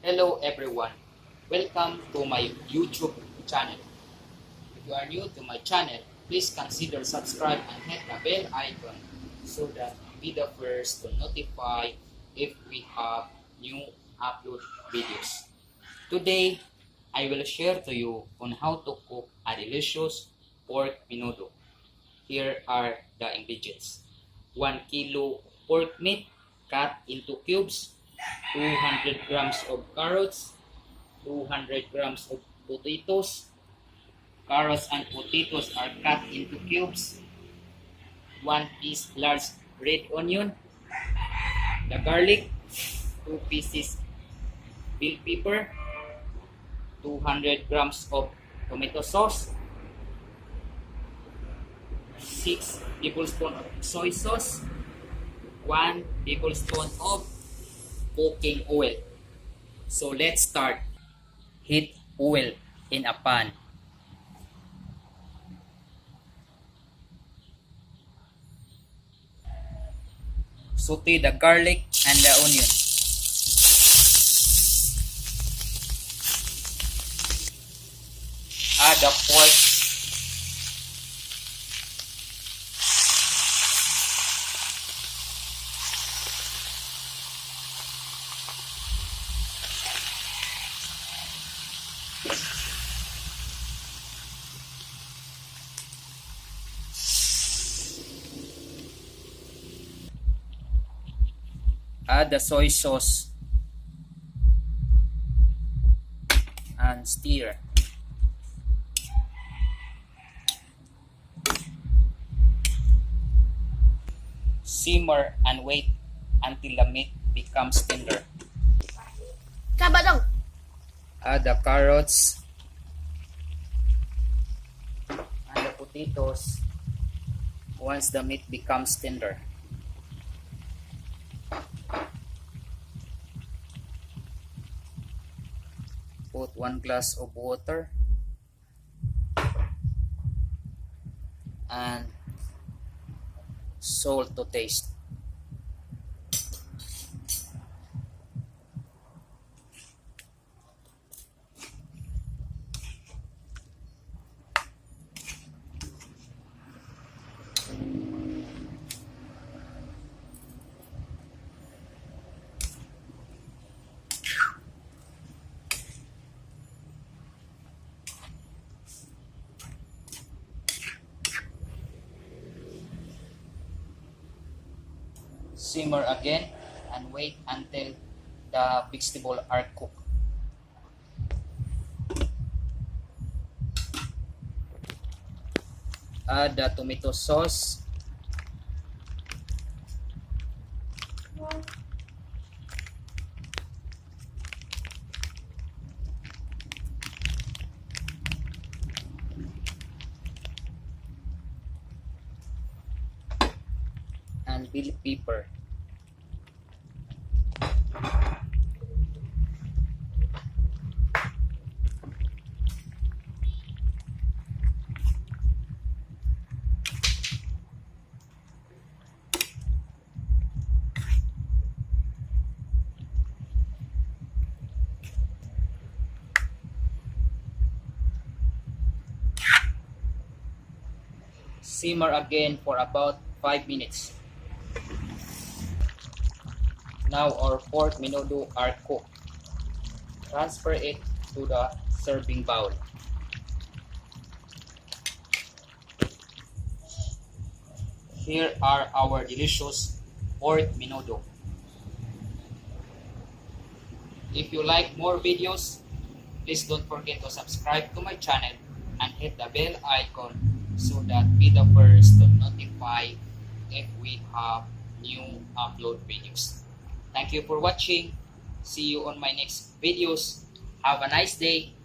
Hello everyone, welcome to my YouTube channel. If you are new to my channel, please consider subscribe and hit the bell icon so that you'll be the first to notify if we have new upload videos. Today, I will share to you on how to cook a delicious pork menudo. Here are the ingredients. 1 kilo pork meat cut into cubes, 200 grams of carrots, 200 grams of potatoes. Carrots and potatoes are cut into cubes. 1 piece large red onion. The garlic, 2 pieces bell pepper, 200 grams of tomato sauce, 6 tablespoons of soy sauce, 1 tablespoon of cooking oil. So let's start. Heat oil in a pan. Saute the garlic and the onion. Add the pork. Add the soy sauce and stir. Simmer and wait until the meat becomes tender. Kabadong. Add the carrots and the potatoes once the meat becomes tender. Put 1 glass of water and salt to taste. Simmer again and wait until the vegetables are cooked. Add the tomato sauce. And bell pepper. Simmer again for about 5 minutes. Now our pork menudo are cooked. Transfer it to the serving bowl. Here are our delicious pork menudo. If you like more videos, please don't forget to subscribe to my channel and hit the bell icon so that be the first to notify if we have new upload videos. Thank you for watching. See you on my next videos. Have a nice day.